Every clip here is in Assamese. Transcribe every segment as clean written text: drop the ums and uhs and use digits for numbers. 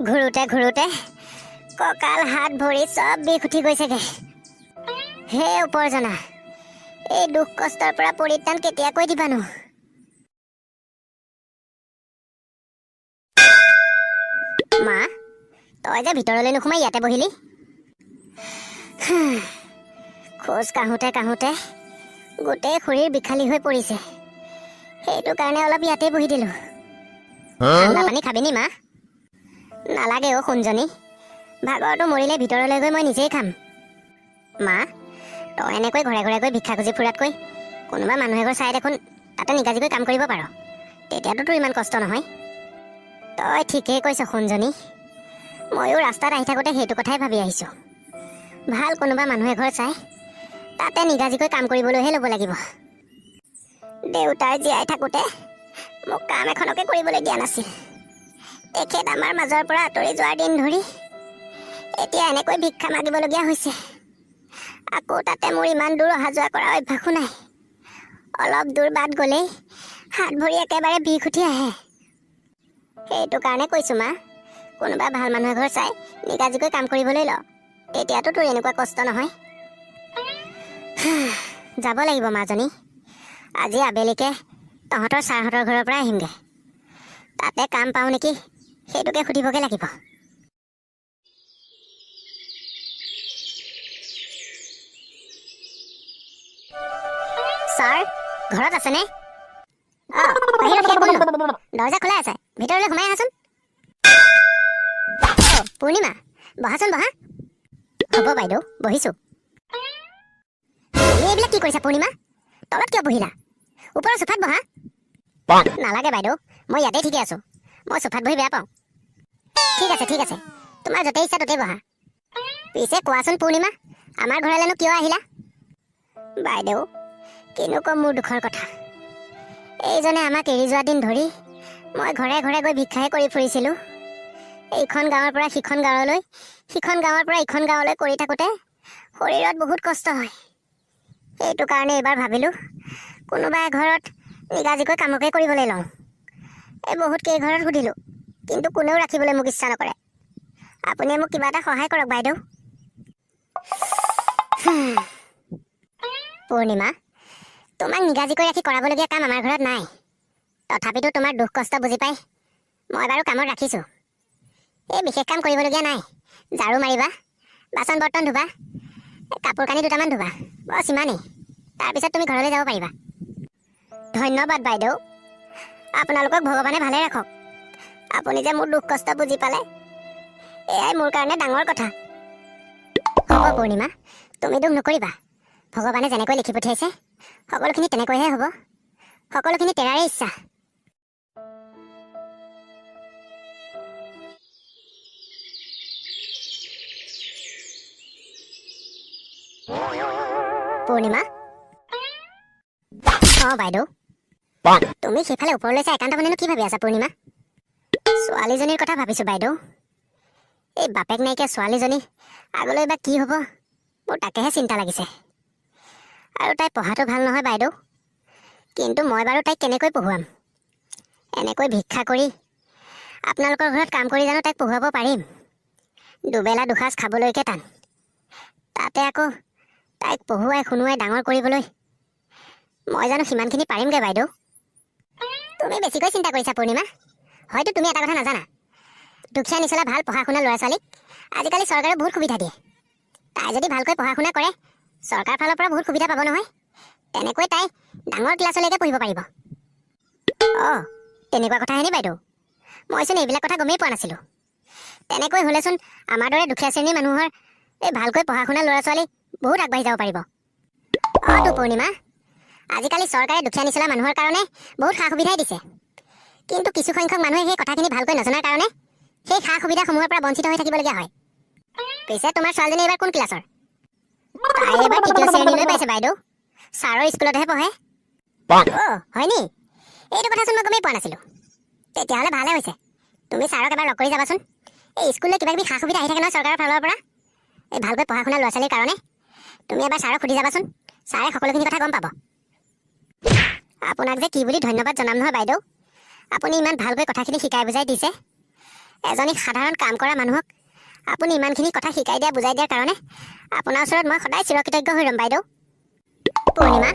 ঘূৰোতে ঘূৰোতে কঁকাল হাত ভৰি চব বিষ উঠি গৈছেগে। হে ওপৰজনা, এই দুখ কষ্টৰ পৰা পৰিত্ৰাণ কেতিয়াকৈ দিবানো? মা, তই যে ভিতৰলৈ নোসোমাই ইয়াতে বহিলি? খোজ কাঢ়োতে কাঢ়োতে গোটেই শৰীৰ বিখালী হৈ পৰিছে। সেইটো কাৰণে অলপ ইয়াতে বহি দিলো। ঠাণ্ডা পানী খাবিনি মা? নালাগে অ' সোণজনী, ভাগৰটো মৰিলে ভিতৰলৈ গৈ মই নিজেই খাম। মা, তই এনেকৈ ঘৰে ঘৰে গৈ ভিক্ষা খুজি ফুৰাতকৈ কোনোবা মানুহ এঘৰ চাই দেখোন তাতে নিগাজিকৈ কাম কৰিব পাৰ। তেতিয়াতো তোৰ ইমান কষ্ট নহয়। তই ঠিকেই কৈছ সোণজনী, ময়ো ৰাস্তাত আহি থাকোঁতে সেইটো কথাই ভাবি আহিছোঁ। ভাল কোনোবা মানুহ এঘৰ চাই তাতে নিগাজিকৈ কাম কৰিবলৈহে ল'ব লাগিব। দেউতাই জীয়াই থাকোঁতে মোক কাম এখনকে কৰিবলৈ দিয়া নাছিল। তেখেত আমাৰ মাজৰ পৰা আঁতৰি যোৱাৰ দিন ধৰি এতিয়া এনেকৈ ভিক্ষা মাগিবলগীয়া হৈছে। আকৌ তাতে মোৰ ইমান দূৰ অহা যোৱা কৰাৰ অভ্যাসো নাই। অলপ দূৰ বাট গ'লেই হাত ভৰি একেবাৰে বিষ উঠি আহে। সেইটো কাৰণে কৈছোঁ মা, কোনোবা ভাল মানুহ এঘৰ চাই নিগাজিকৈ কাম কৰিবলৈ ল। তেতিয়াতো তোৰ এনেকুৱা কষ্ট নহয়। যাব লাগিব মাজনী। আজি আবেলিকে তহঁতৰ ছাৰহঁতৰ ঘৰৰ পৰা আহিমগৈ। তাতে কাম পাওঁ নেকি সেইটোকে সুধিবগৈ লাগিব। ছাৰ ঘৰত আছেনে? অঁ, বাহিৰত কোন? দৰ্জা খোলা আছে, ভিতৰলৈ সোমাই আহাচোন। অঁ, পূৰ্ণিমা, বহাচোন বহা। হ'ব বাইদেউ, বহিছোঁ। তুমি এইবিলাক কি কৰিছা পূৰ্ণিমা? তলত কিয় বহিলা? ওপৰৰ চোফাত বহা। নালাগে বাইদেউ, মই ইয়াতেই ঠিকে আছোঁ। মই চোফাত বহি বেয়া পাওঁ। ঠিক আছে ঠিক আছে, তোমাৰ য'তেই ইচ্ছা ত'তেই বহা। পিছে কোৱাচোন পূৰ্ণিমা, আমাৰ ঘৰলৈনো কিয় আহিলা? বাইদেউ, কিনো ক'ম মোৰ দুখৰ কথা। এইজনে আমাক এৰি যোৱা দিন ধৰি মই ঘৰে ঘৰে গৈ ভিক্ষাহে কৰি ফুৰিছিলোঁ। এইখন গাঁৱৰ পৰা সিখন গাঁৱলৈ, সিখন গাঁৱৰ পৰা ইখন গাঁৱলৈ কৰি থাকোঁতে শৰীৰত বহুত কষ্ট হয়। সেইটো কাৰণে এইবাৰ ভাবিলোঁ কোনোবা এঘৰত নিগাজিকৈ কামকে কৰিবলৈ লওঁ। এই বহুত কেইঘৰত সুধিলোঁ, কিন্তু কোনেও ৰাখিবলৈ মোক ইচ্ছা নকৰে। আপুনি মোক কিবা এটা সহায় কৰক বাইদেউ। পূৰ্ণিমা, তোমাক নিগাজিকৈ ৰাখি কৰাবলগীয়া কাম আমাৰ ঘৰত নাই। তথাপিতো তোমাৰ দুখ কষ্ট বুজি পাই মই বাৰু কামত ৰাখিছোঁ। এই বিশেষ কাম কৰিবলগীয়া নাই। ঝাৰু মাৰিবা, বাচন বৰ্তন ধুবা, কাপোৰ কানি দুটামান ধুবা, বছ ইমানেই। তাৰপিছত তুমি ঘৰলৈ যাব পাৰিবা। ধন্যবাদ বাইদেউ, আপোনালোকক ভগৱানে ভালে ৰাখক। আপুনি যে মোৰ দুখ কষ্ট বুজি পালে, এয়াই মোৰ কাৰণে ডাঙৰ কথা। হ'ব পূৰ্ণিমা, তুমি দুখ নকৰিবা। ভগৱানে যেনেকৈ লিখি পঠিয়াইছে সকলোখিনি তেনেকৈহে হ'ব। সকলোখিনি তেৰাৰে ইচ্ছা। পূৰ্ণিমা? অঁ বাইদেউ, তুমি সেইফালে ওপৰলৈ চাই একান্ত মনেনো কি ভাবি আছা পূৰ্ণিমা? ছোৱালীজনীৰ কথা ভাবিছোঁ বাইদেউ। এই বাপেক নাইকিয়া ছোৱালীজনী আগলৈ বা কি হ'ব, মোৰ তাকেহে চিন্তা লাগিছে। আৰু তাই পঢ়াটো ভাল নহয় বাইদেউ, কিন্তু মই বাৰু তাইক কেনেকৈ পঢ়ুৱাম? এনেকৈ ভিক্ষা কৰি আপোনালোকৰ ঘৰত কাম কৰি জানো তাইক পঢ়ুৱাব পাৰিম? দুবেলা দুসাঁজ খাবলৈকে টান, তাতে আকৌ তাইক পঢ়ুৱাই শুনোৱাই ডাঙৰ কৰিবলৈ মই জানো সিমানখিনি পাৰিমগৈ বাইদেউ? তুমি বেছিকৈ চিন্তা কৰিছা পূৰ্ণিমা। হয়তো তুমি এটা কথা নাজানা, দুখীয়া নিচলা ভাল পঢ়া শুনা ল'ৰা ছোৱালীক আজিকালি চৰকাৰে বহুত সুবিধা দিয়ে। তাই যদি ভালকৈ পঢ়া শুনা কৰে চৰকাৰ ফালৰ পৰা বহুত সুবিধা পাব নহয়। তেনেকৈ তাই ডাঙৰ ক্লাছলৈকে পঢ়িব পাৰিব। অঁ, তেনেকুৱা কথাহেনি বাইদেউ? মইচোন এইবিলাক কথা গমেই পোৱা নাছিলোঁ। তেনেকৈ হ'লেচোন আমাৰ দৰে দুখীয়া শ্ৰেণীৰ মানুহৰ এই ভালকৈ পঢ়া শুনা ল'ৰা ছোৱালী বহুত আগবাঢ়ি যাব পাৰিব। অঁ তো পূৰ্ণিমা, আজিকালি চৰকাৰে দুখীয়া নিচলা মানুহৰ কাৰণে বহুত সা সুবিধাই দিছে। কিন্তু কিছুসংখ্যক মানুহে সেই কথাখিনি ভালকৈ নজনাৰ কাৰণে সেই সা সুবিধাসমূহৰ পৰা বঞ্চিত হৈ থাকিবলগীয়া হয়। পিছে তোমাৰ ছোৱালীজনী এইবাৰ কোন ক্লাছৰ? তাই এইবাৰ 3য় শ্ৰেণীলৈ পাইছে বাইদেউ। ছাৰৰ স্কুলতহে পঢ়ে। অঁ হয়নি? এইটো কথাচোন মই গমেই পোৱা নাছিলোঁ। তেতিয়াহ'লে ভালে হৈছে, তুমি ছাৰক এবাৰ লগ কৰি যাবাচোন। এই স্কুললৈ কিবা কিবি সা সুবিধা আহি থাকে নহয় চৰকাৰৰ ফালৰ পৰা, এই ভালকৈ পঢ়া শুনা ল'ৰা ছোৱালীৰ কাৰণে। তুমি এবাৰ ছাৰক সুধি যাবাচোন, ছাৰে সকলোখিনি কথা গম পাব। আপোনাক যে কি বুলি ধন্যবাদ জনাম নহয় বাইদেউ। আপুনি ইমান ভালকৈ কথাখিনি শিকাই বুজাই দিছে। এজনী সাধাৰণ কাম কৰা মানুহক আপুনি ইমানখিনি কথা শিকাই দিয়া বুজাই দিয়াৰ কাৰণে আপোনাৰ ওচৰত মই সদায় চিৰকৃতজ্ঞ হৈ ৰ'ম বাইদেউ। পূৰ্ণিমা,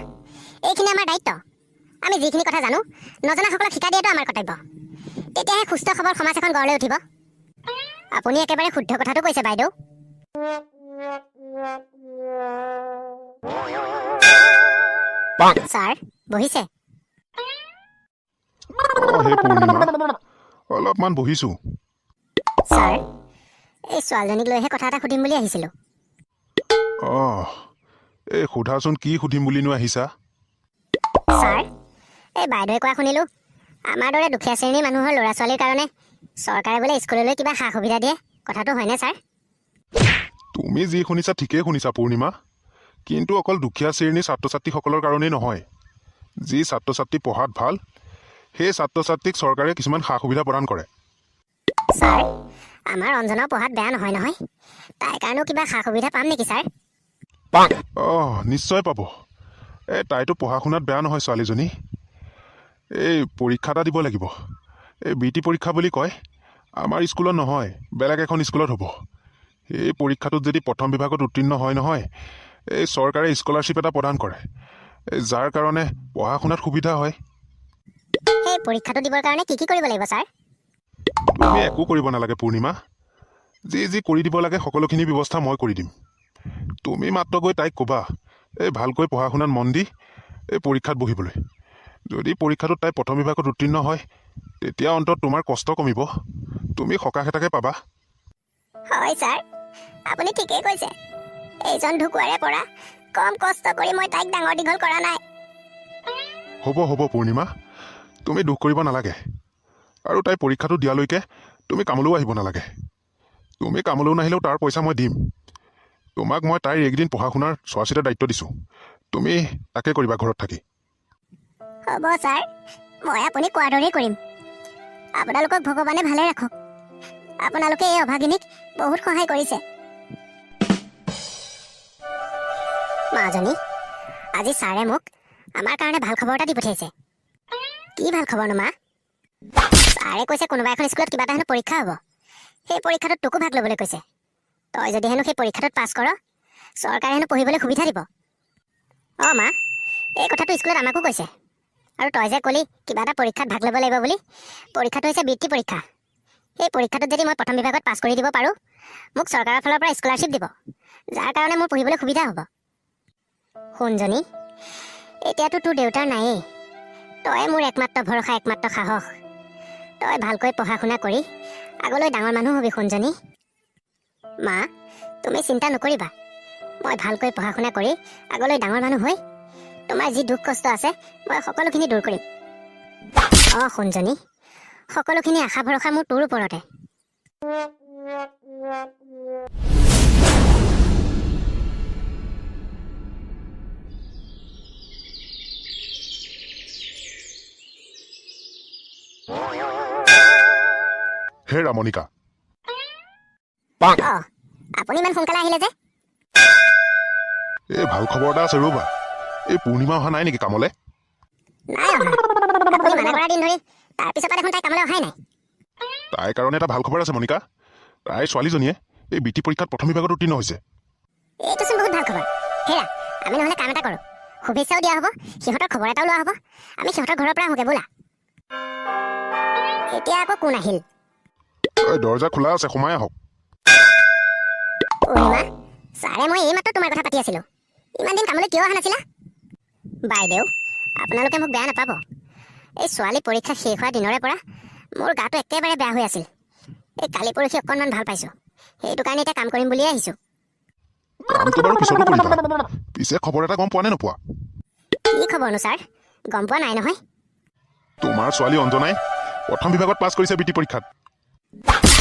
এইখিনি আমাৰ দায়িত্ব। আমি যিখিনি কথা জানো নজনাসকলক শিকাই দিয়াটো আমাৰ কৰ্তব্য। তেতিয়াহে সুস্থ সবল সমাজ এখন গঢ় লৈ উঠিব। আপুনি একেবাৰে শুদ্ধ কথাটো কৈছে বাইদেউ। ছাৰ বহিছে? হে পূৰ্ণিমা, অলপমান বহিছো। ছাৰ, এই ছোৱালীজনীক লৈহে কথা এটা সুধিম বুলি আহিছিলোঁ। এই সোধাচোন, কি সুধিম বুলিনো আহিছা? ছাৰ, এই বাইদেৱে কোৱা শুনিলোঁ আমাৰ দৰে দুখীয়া শ্ৰেণীৰ মানুহৰ ল'ৰা ছোৱালীৰ কাৰণে চৰকাৰে বোলে স্কুললৈ কিবা সা সুবিধা দিয়ে। কথাটো হয়নে ছাৰ? তুমি যি শুনিছা ঠিকেই শুনিছা পূৰ্ণিমা, কিন্তু অকল দুখীয়া শ্ৰেণীৰ ছাত্ৰ ছাত্ৰীসকলৰ কাৰণেই নহয়। যি ছাত্ৰ ছাত্ৰী পঢ়াত ভাল সেই ছাত্ৰ ছাত্ৰীক চৰকাৰে কিছুমান সা সুবিধা প্ৰদান কৰে। ছাৰ, আমাৰ অঞ্জনাও পঢ়াত বেয়া নহয় নহয়। তাইৰ কাৰণেও কিবা সা সুবিধা পাম নেকি ছাৰ? নিশ্চয় পাব। তাইতো পঢ়া শুনাত বেয়া নহয় ছোৱালীজনী। এই পৰীক্ষা এটা দিব লাগিব। এই BT পৰীক্ষা বুলি কয়। আমাৰ স্কুলত নহয়, বেলেগ এখন স্কুলত হ'ব। এই পৰীক্ষাটোত যদি প্ৰথম বিভাগত উত্তীৰ্ণ হয় নহয়, এই চৰকাৰে স্কলাৰশ্বিপ এটা প্ৰদান কৰে, যাৰ কাৰণে পঢ়া শুনাত সুবিধা হয়। সেই পৰীক্ষাটো দিবৰ কাৰণে কি কৰিব লাগিব ছাৰ? তুমি একো কৰিব নালাগে পূৰ্ণিমা। যি কৰি দিব লাগে সকলোখিনি ব্যৱস্থা মই কৰি দিম। তুমি মাত্ৰ গৈ তাইক ক'বা ভালকৈ পঢ়া শুনাত মন দি এই পৰীক্ষাত বহিবলৈ। যদি পৰীক্ষাটোত তাই প্ৰথম বিভাগত উত্তীৰ্ণ হয়, তেতিয়া অন্তত তোমাৰ কষ্ট কমিব, তুমি সকাহ এটাকে পাবা। হয় ছাৰ, আপুনি ঠিকেই কৈছে। এইজন ঢুকুৱাৰে পৰা কম কষ্ট কৰি মই তাইক ডাঙৰ দীঘল কৰা নাই। হ'ব পূৰ্ণিমা, তুমি দুখ কৰিব নালাগে। আৰু তাই পৰীক্ষাটো দিয়ালৈকে তুমি কামলৈও আহিব নালাগে। তুমি কামলৈও নাহিলেও তাৰ পইচা মই দিম। তোমাক মই তাইৰ এইকেইদিন পঢ়া শুনাৰ চোৱা চিতাৰ দায়িত্ব দিছোঁ। তুমি তাকে কৰিবা ঘৰত থাকি। হ'ব ছাৰ, মই আপুনি কোৱাৰ দৰেই কৰিম। আপোনালোকক ভগৱানে ভালে ৰাখক। আপোনালোকে এই অভাগিনীক বহুত সহায় কৰিছে। মাজনী, আজি ছাৰে মোক আমাৰ কাৰণে ভাল খবৰ এটা দি পঠিয়াইছে। কি ভাল খবৰনো মা? ছাৰে কৈছে কোনোবা এখন স্কুলত কিবা এটা হেনো পৰীক্ষা হ'ব। সেই পৰীক্ষাটোত তোকো ভাগ ল'বলৈ কৈছে। তই যদি হেনো সেই পৰীক্ষাটোত পাছ কৰ, চৰকাৰে হেনো পঢ়িবলৈ সুবিধা দিব। মা, এই কথাটো স্কুলত আমাকো কৈছে। আৰু তই যে ক'লি কিবা এটা পৰীক্ষাত ভাগ ল'ব লাগিব বুলি, পৰীক্ষাটো হৈছে বৃত্তি পৰীক্ষা। সেই পৰীক্ষাটোত যদি মই প্ৰথম বিভাগত পাছ কৰি দিব পাৰোঁ, মোক চৰকাৰৰ ফালৰ পৰা স্কলাৰশ্বিপ দিব, যাৰ কাৰণে মোৰ পঢ়িবলৈ সুবিধা হ'ব। শুনজনী, এতিয়াতো তোৰ দেউতাৰ নায়েই। তই মোৰ একমাত্ৰ ভৰসা, একমাত্ৰ সাহস। তই ভালকৈ পঢ়া শুনা কৰি আগলৈ ডাঙৰ মানুহ হবি শুনজনী। মা, তুমি চিন্তা নকৰিবা। মই ভালকৈ পঢ়া শুনা কৰি আগলৈ ডাঙৰ মানুহ হৈ তোমাৰ যি দুখ কষ্ট আছে মই সকলোখিনি দূৰ কৰিম। শুনজনী, সকলোখিনি আশা ভৰসা মোৰ তোৰ ওপৰতে। হে ৰামনিকা, আপুনি ইমান সোনকালে আহিলে যে? এই ভাল খবৰ এটা আছে ৰ'বা। এই পূৰ্ণিমা অহা নাই নেকি কামলৈ? নাই অহা। আপুনি মানা কৰা দিন ধৰি তাৰপিছৰ পৰা দেখোন তাই কামলৈ অহাই নাই। তাইৰ কাৰণে এটা ভাল খবৰ আছে মনিকা। তাইৰ ছোৱালীজনীয়ে এই BT পৰীক্ষাত প্ৰথম বিভাগত উত্তীৰ্ণ হৈছে। এইটোচোন বহুত ভাল খবৰ। হেৰা, আমি নহ'লে কাম এটা কৰোঁ। শুভেচ্ছাও দিয়া হ'ব, সিহঁতৰ খবৰ এটাও লোৱা হ'ব। আমি সিহঁতৰ ঘৰৰ পৰা আহোঁগৈ ব'লা। এতিয়া আকৌ কোন আহিল? দৰজা খোলা আছে, সোমাই আহক। পূৰ্ণিমা, ছাৰে মই এইমাত্ৰ তোমাৰ কথা পাতি আছিলোঁ। ইমান দিন কামলৈ কিয় অহা নাছিলা? বাইদেউ, আপোনালোকে মোক বেয়া নাপাব। এই ছোৱালী পৰীক্ষা শেষ হোৱা দিনৰে পৰা মোৰ গাটো একেবাৰে বেয়া হৈ আছিল। এই কালি পৰহি অকণমান ভাল পাইছোঁ। সেইটো কাৰণে এতিয়া কাম কৰিম বুলিয়ে আহিছোঁ। কামটো বাৰু পিছতো কৰিবা। পিছে খবৰ এটা গম পোৱা নে নোপোৱা? কি খবৰনো ছাৰ? গম পোৱা নাই নহয়। তোমাৰ ছোৱালী অঞ্জনাই প্ৰথম বিভাগত পাছ কৰিছে BT পৰীক্ষাত।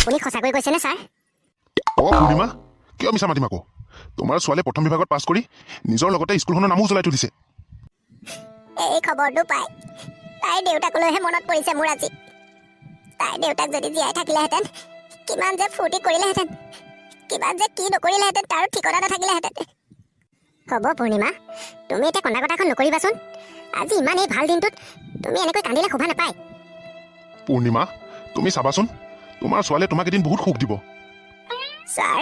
আপুনি সঁচাকৈ কৈছেনে ছাৰ? পূৰ্ণিমা, কিয় মিছা মাতিম আকৌ? তোমাৰ ছোৱালীয়ে প্ৰথম বিভাগত পাছ কৰি নিজৰ লগতে স্কুলখনৰ নামো জ্বলাই তুলিছে। এই খবৰটো পাই তাইৰ দেউতাকলৈহে মনত পৰিছে মোৰ আজি। তাইৰ দেউতাক যদি জীয়াই থাকিলেহেঁতেন, কিমান যে ফূৰ্তি কৰিলেহেঁতেন, কিমান যে কি নকৰিলেহেঁতেন তাৰো ঠিকনা নাথাকিলেহেঁতেন। হ'ব পূৰ্ণিমা, তুমি এতিয়া কন্দা কটাখন নকৰিবাচোন। আজি ইমান এই ভাল দিনটোত তুমি এনেকৈ কান্দিলে শোভা নাপায়। পূৰ্ণিমা, তুমি চাবাচোন, তোমাৰ ছোৱালীয়ে তোমাক এদিন বহুত সুখ দিব। ছাৰ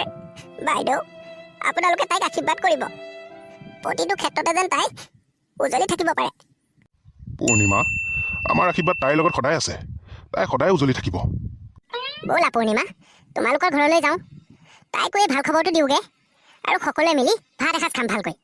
বাইদেউ আপোনালোকে তাইক আশীৰ্বাদ কৰিব, প্ৰতিটো ক্ষেত্ৰতে যেন তাই উজলি থাকিব পাৰে। পূৰ্ণিমা, আমাৰ আশীৰ্বাদ তাইৰ লগত সদায় আছে, তাই সদায় উজলি থাকিব। ব'লা পূৰ্ণিমা, তোমালোকৰ ঘৰলৈ যাওঁ, তাইকো এই ভাল খবৰটো দিওঁগে, আৰু সকলোৱে মিলি ভাত এসাঁজ খাম ভালকৈ।